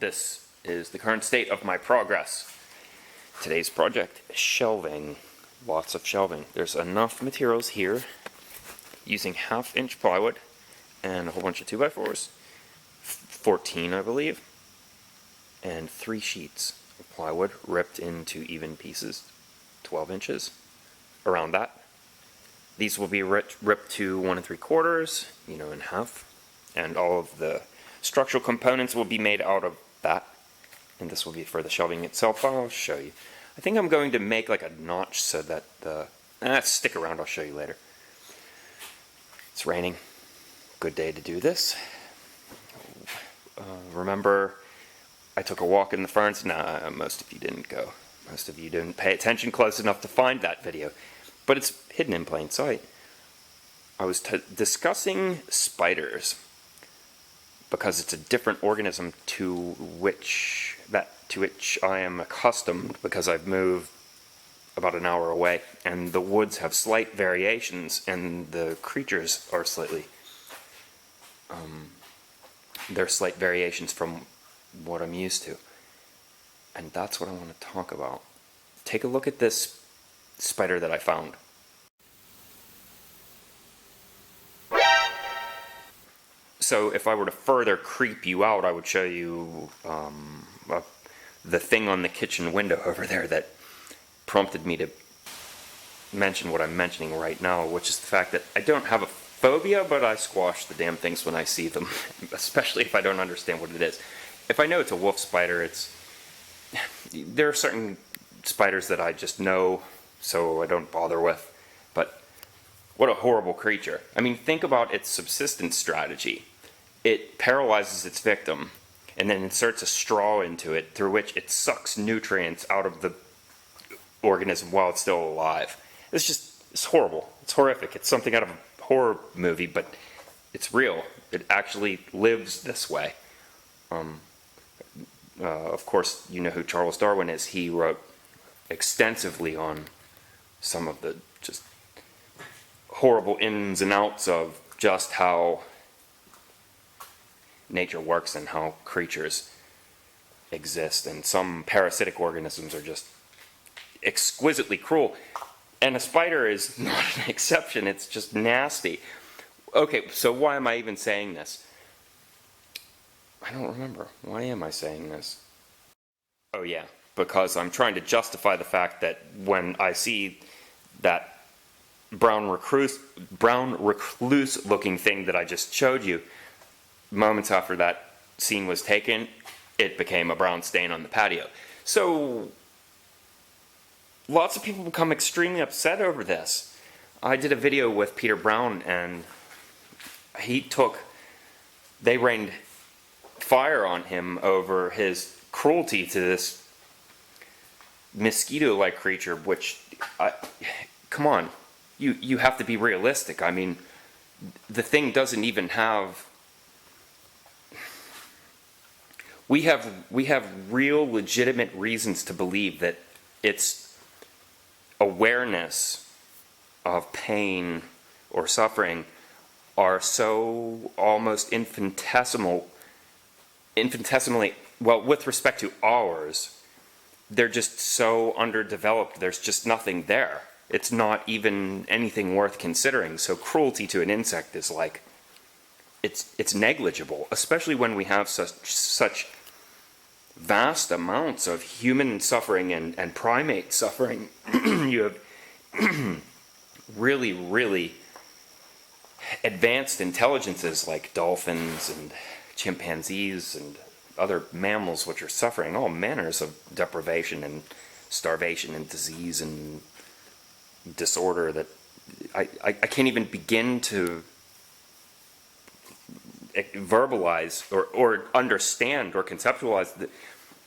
This is the current state of my progress. Today's project is shelving. Lots of shelving. There's enough materials here using 1/2-inch plywood and a whole bunch of 2x4s, 14 I believe, and 3 sheets of plywood ripped into even pieces, 12 inches, around that. These will be ripped to 1 3/4, in half, and all of the structural components will be made out of that, and this will be for the shelving itself. I'll show you. I think I'm going to make like a notch so that the... stick around, I'll show you later. It's raining. Good day to do this. Remember, I took a walk in the ferns. Nah, most of you didn't go. Most of you didn't pay attention close enough to find that video. But it's hidden in plain sight. I was discussing spiders, because it's a different organism to which I am accustomed, because I've moved about an hour away, and the woods have slight variations, and the creatures are slightly they're slight variations from what I'm used to, and that's what I want to talk about. Take a look at this spider that I found. So if I were to further creep you out, I would show you the thing on the kitchen window over there that prompted me to mention what I'm mentioning right now, which is the fact that I don't have a phobia, but I squash the damn things when I see them, especially if I don't understand what it is. If I know it's a wolf spider, there are certain spiders that I just know, so I don't bother with, but what a horrible creature. I mean, think about its subsistence strategy. It paralyzes its victim and then inserts a straw into it through which it sucks nutrients out of the organism while it's still alive. It's horrible. It's horrific. It's something out of a horror movie, but it's real. It actually lives this way. Of course, you know who Charles Darwin is. He wrote extensively on some of the just horrible ins and outs of just how nature works and how creatures exist, and some parasitic organisms are just exquisitely cruel, and a spider is not an exception. It's just nasty. Okay, so why am I even saying this? I don't remember. Why am I saying this? Oh yeah, because I'm trying to justify the fact that when I see that brown recluse looking thing that I just showed you, moments after that scene was taken, it became a brown stain on the patio. So lots of people become extremely upset over this. I did a video with Peter Brown, and they rained fire on him over his cruelty to this mosquito-like creature, which, come on, you have to be realistic. I mean, the thing doesn't even have... We have real legitimate reasons to believe that its awareness of pain or suffering are so almost infinitesimally, well, with respect to ours, they're just so underdeveloped. There's just nothing there. It's not even anything worth considering. So cruelty to an insect is like, it's negligible, especially when we have such vast amounts of human suffering and primate suffering. You have really, really advanced intelligences like dolphins and chimpanzees and other mammals which are suffering all manners of deprivation and starvation and disease and disorder that I can't even begin to verbalize or understand or conceptualize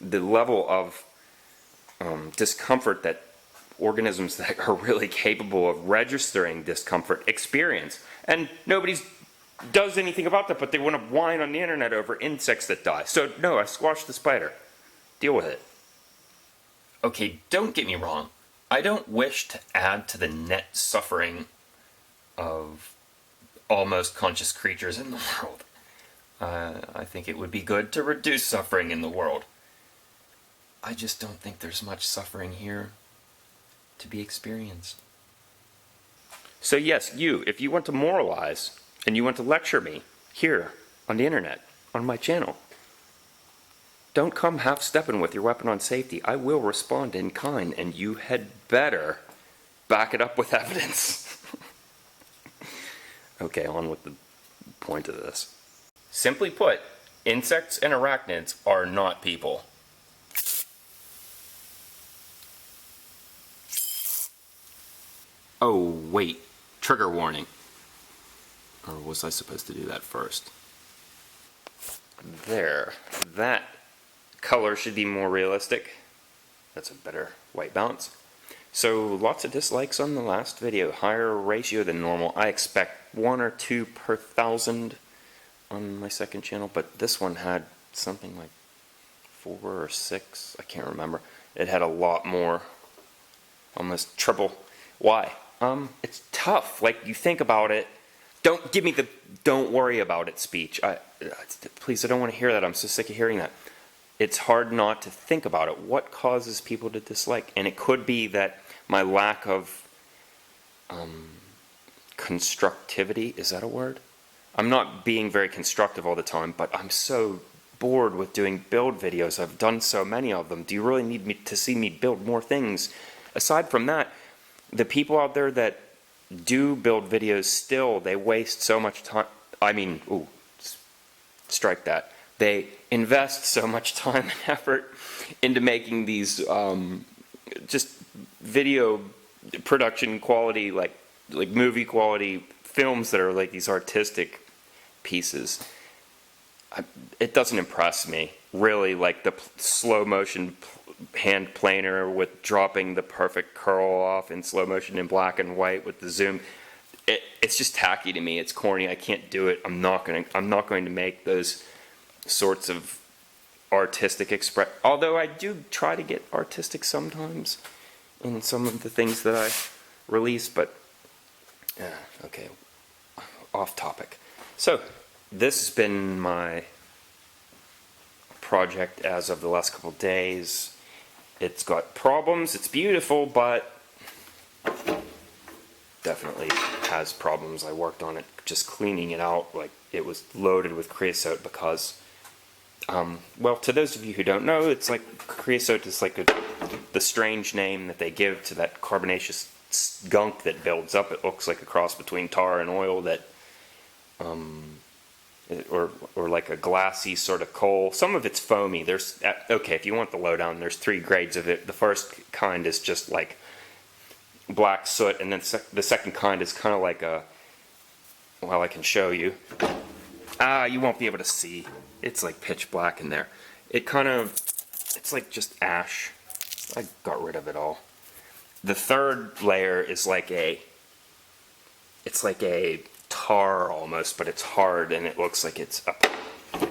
the level of discomfort that organisms that are really capable of registering discomfort experience. And nobody does anything about that, but they want to whine on the internet over insects that die. So no, I squashed the spider. Deal with it. Okay, don't get me wrong. I don't wish to add to the net suffering of almost conscious creatures in the world. I think it would be good to reduce suffering in the world. I just don't think there's much suffering here to be experienced. So yes, if you want to moralize and you want to lecture me here on the internet, on my channel, don't come half-stepping with your weapon on safety. I will respond in kind, and you had better back it up with evidence. Okay, on with the point of this. Simply put, insects and arachnids are not people. Oh, wait. Trigger warning. Or was I supposed to do that first? There. That color should be more realistic. That's a better white balance. So, lots of dislikes on the last video. Higher ratio than normal. I expect 1 or 2 per 1,000 on my second channel, but this one had something like 4 or 6. I can't remember. It had a lot more. Almost triple. Why? It's tough. Like, you think about it. Don't give me the "don't worry about it" speech. Please, I don't want to hear that. I'm so sick of hearing that. It's hard not to think about it. What causes people to dislike? And it could be that my lack of constructivity, is that a word? I'm not being very constructive all the time, but I'm so bored with doing build videos. I've done so many of them. Do you really need me to see me build more things? Aside from that, the people out there that do build videos still, they waste so much time. I mean, strike that. They invest so much time and effort into making these just video production quality, like movie quality films that are like these artistic pieces. It doesn't impress me, really, like the slow motion hand planer with dropping the perfect curl off in slow motion in black and white with the zoom. It's just tacky to me. It's corny. I can't do it. I'm not going to make those sorts of artistic although I do try to get artistic sometimes in some of the things that I release, but okay, off topic. So this has been my project as of the last couple of days. It's got problems. It's beautiful, but definitely has problems. I worked on it just cleaning it out. Like, it was loaded with creosote because well, to those of you who don't know, it's like creosote is like the strange name that they give to that carbonaceous gunk that builds up. It looks like a cross between tar and oil that or like a glassy sort of coal. Some of it's foamy. There's okay, if you want the lowdown, there's 3 grades of it. The first kind is just like black soot, and then the second kind is kind of like a, well, I can show you. You won't be able to see. It's like pitch black in there. It's like just ash. I got rid of it all. The third layer is like it's like a tar almost, but it's hard, and it looks like it's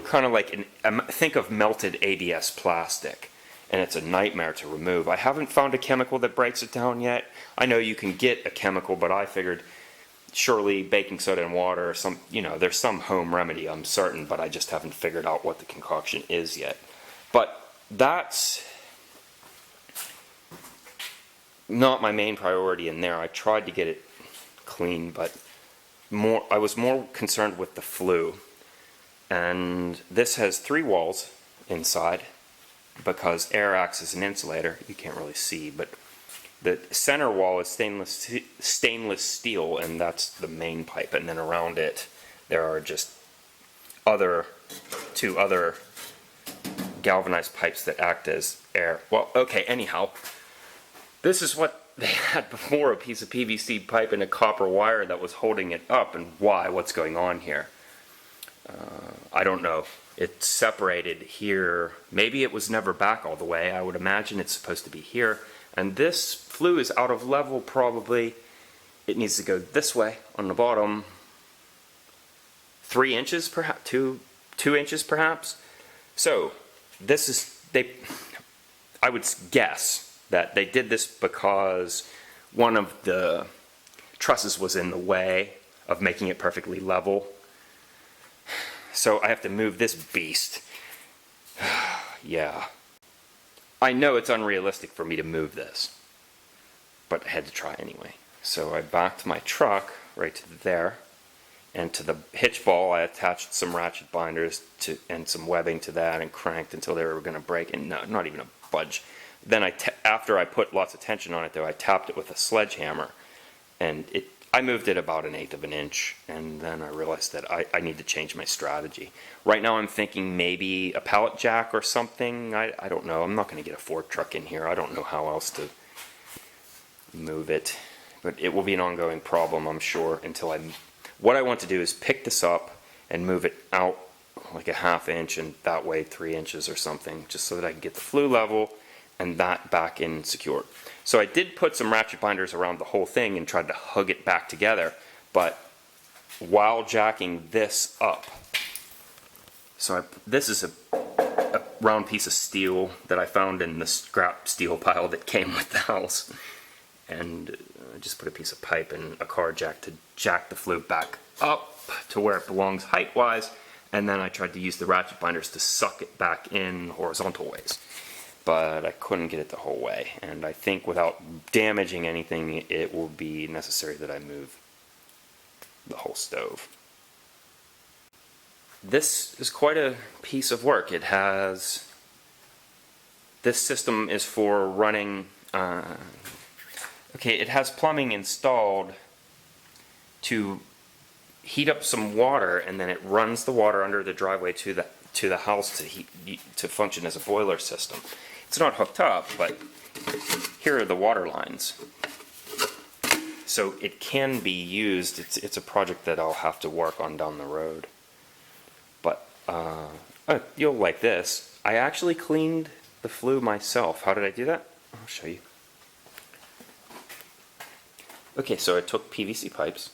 kind of like think of melted ABS plastic, and it's a nightmare to remove. I haven't found a chemical that breaks it down yet. I know you can get a chemical, but I figured surely baking soda and water or some, there's some home remedy, I'm certain, but I just haven't figured out what the concoction is yet. But that's not my main priority in there. I tried to get it clean, but I was more concerned with the flue. And this has 3 walls inside because air acts as an insulator. You can't really see, but the center wall is stainless steel, and that's the main pipe. And then around it, there are just 2 other galvanized pipes that act as air. Well, okay, anyhow, this is what they had before, a piece of PVC pipe and a copper wire that was holding it up. And why? What's going on here? I don't know. It's separated here. Maybe it was never back all the way. I would imagine it's supposed to be here. And this flue is out of level, probably. It needs to go this way on the bottom. 3 inches, perhaps 2 inches, perhaps. So this is I would guess that they did this because one of the trusses was in the way of making it perfectly level. So I have to move this beast. Yeah. I know it's unrealistic for me to move this, but I had to try anyway. So I backed my truck right to there, and to the hitch ball I attached some ratchet binders and some webbing to that and cranked until they were going to break, and no, not even a budge. Then after I put lots of tension on it though, I tapped it with a sledgehammer, and I moved it about 1/8 of an inch, and then I realized that I need to change my strategy. Right now I'm thinking maybe a pallet jack or something. I don't know. I'm not going to get a Ford truck in here. I don't know how else to move it. But it will be an ongoing problem, I'm sure, until what I want to do is pick this up and move it out like a 1/2 inch, and that way 3 inches or something, just so that I can get the flue level and that back in secured. So I did put some ratchet binders around the whole thing and tried to hug it back together, but while jacking this up, this is a round piece of steel that I found in the scrap steel pile that came with the house, and I just put a piece of pipe and a car jack to jack the flue back up to where it belongs height-wise, and then I tried to use the ratchet binders to suck it back in horizontal ways. But I couldn't get it the whole way, and I think without damaging anything, it will be necessary that I move the whole stove. This is quite a piece of work. This system is for running, it has plumbing installed to heat up some water, and then it runs the water under the driveway to the house to function as a boiler system. It's not hooked up, but here are the water lines. So it can be used. It's a project that I'll have to work on down the road. But you'll like this. I actually cleaned the flue myself. How did I do that? I'll show you. Okay, so I took PVC pipes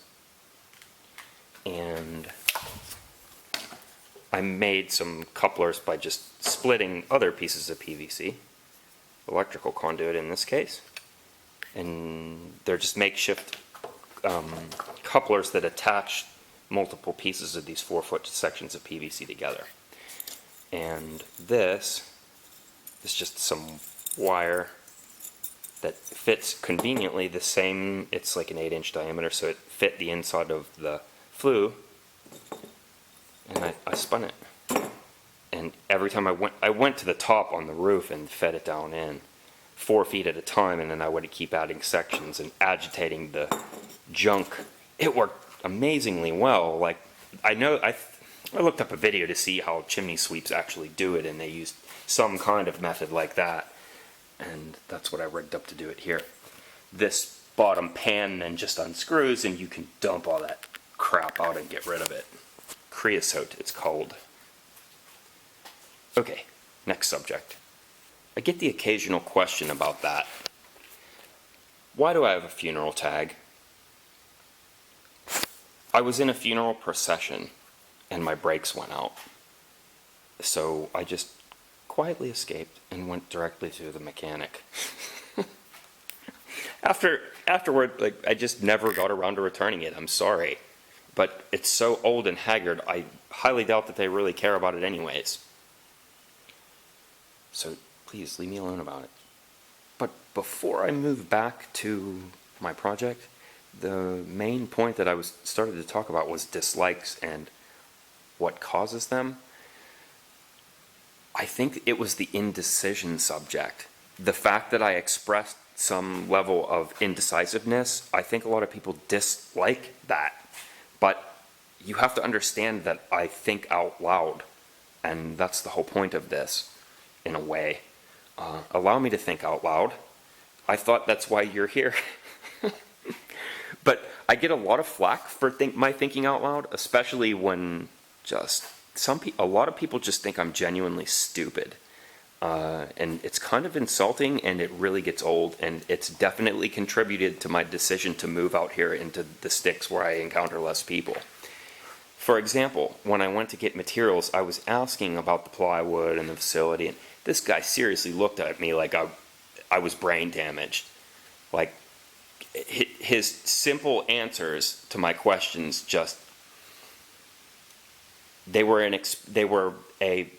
and I made some couplers by just splitting other pieces of PVC, electrical conduit in this case, and they're just makeshift couplers that attach multiple pieces of these 4-foot sections of PVC together. And this is just some wire that fits conveniently the same. It's like an 8-inch diameter, so it fit the inside of the flue, and I spun it. And every time I went to the top on the roof and fed it down in 4 feet at a time, and then I would keep adding sections and agitating the junk. It worked amazingly well. Like, I looked up a video to see how chimney sweeps actually do it, and they used some kind of method like that, and that's what I rigged up to do it here. This bottom pan then just unscrews, and you can dump all that crap out and get rid of it. Creosote, it's called. Okay, next subject. I get the occasional question about that. Why do I have a funeral tag? I was in a funeral procession and my brakes went out. So I just quietly escaped and went directly to the mechanic. Afterward, I just never got around to returning it. I'm sorry. But it's so old and haggard, I highly doubt that they really care about it anyways. So please leave me alone about it. But before I move back to my project, the main point that I started to talk about was dislikes and what causes them. I think it was the indecision subject. The fact that I expressed some level of indecisiveness, I think a lot of people dislike that. But you have to understand that I think out loud, and that's the whole point of this, in a way. Allow me to think out loud. I thought that's why you're here. But I get a lot of flack for my thinking out loud, especially when a lot of people just think I'm genuinely stupid. And it's kind of insulting, and it really gets old, and it's definitely contributed to my decision to move out here into the sticks where I encounter less people. For example, when I went to get materials, I was asking about the plywood and the facility, and this guy seriously looked at me like I was brain damaged. Like, his simple answers to my questions just they were a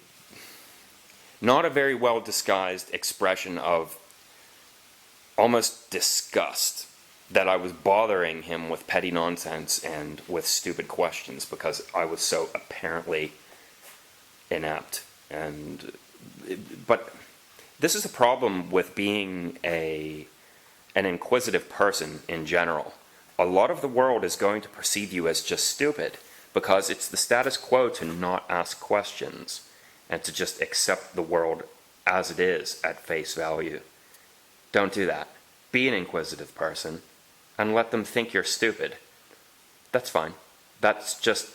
not a very well disguised expression of almost disgust that I was bothering him with petty nonsense and with stupid questions because I was so apparently inept. But this is a problem with being an inquisitive person in general. A lot of the world is going to perceive you as just stupid because it's the status quo to not ask questions and to just accept the world as it is at face value. Don't do that. Be an inquisitive person and let them think you're stupid. That's fine. That's just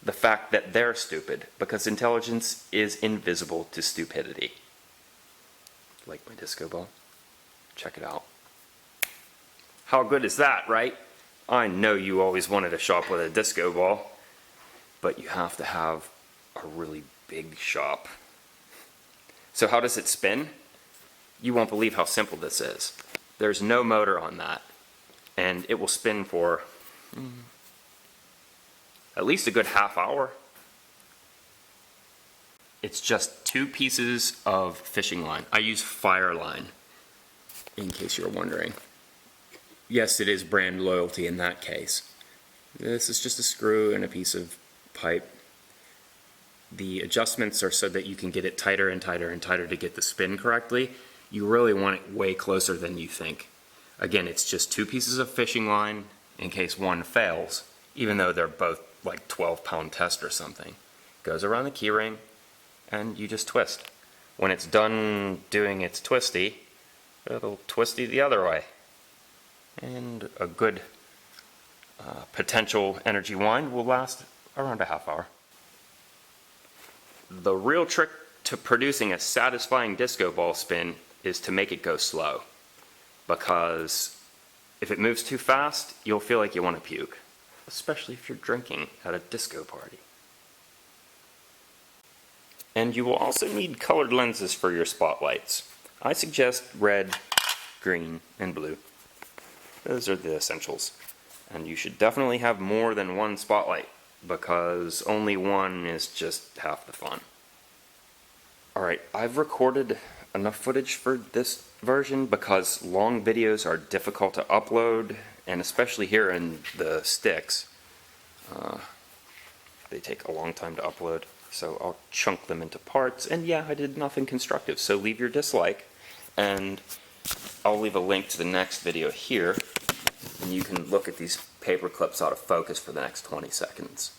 the fact that they're stupid, because intelligence is invisible to stupidity. Like my disco ball? Check it out. How good is that, right? I know you always wanted to shop with a disco ball, but you have to have a really big shop. So how does it spin? You won't believe how simple this is. There's no motor on that, and it will spin for at least a good half hour. It's just 2 pieces of fishing line. I use fire line, in case you're wondering. Yes, it is brand loyalty in that case. This is just a screw and a piece of pipe. The adjustments are so that you can get it tighter and tighter and tighter to get the spin correctly. You really want it way closer than you think. Again, it's just 2 pieces of fishing line in case one fails, even though they're both like 12-pound test or something. Goes around the key ring, and you just twist. When it's done doing its twisty, it'll twisty the other way. And a good potential energy wind will last around a half hour. The real trick to producing a satisfying disco ball spin is to make it go slow, because if it moves too fast, you'll feel like you want to puke, especially if you're drinking at a disco party. And you will also need colored lenses for your spotlights. I suggest red, green, and blue. Those are the essentials. And you should definitely have more than one spotlight, because only one is just half the fun. Alright, I've recorded enough footage for this version because long videos are difficult to upload, and especially here in the sticks, they take a long time to upload. So I'll chunk them into parts, and yeah, I did nothing constructive, so leave your dislike, and I'll leave a link to the next video here, and you can look at these paper clips out of focus for the next 20 seconds.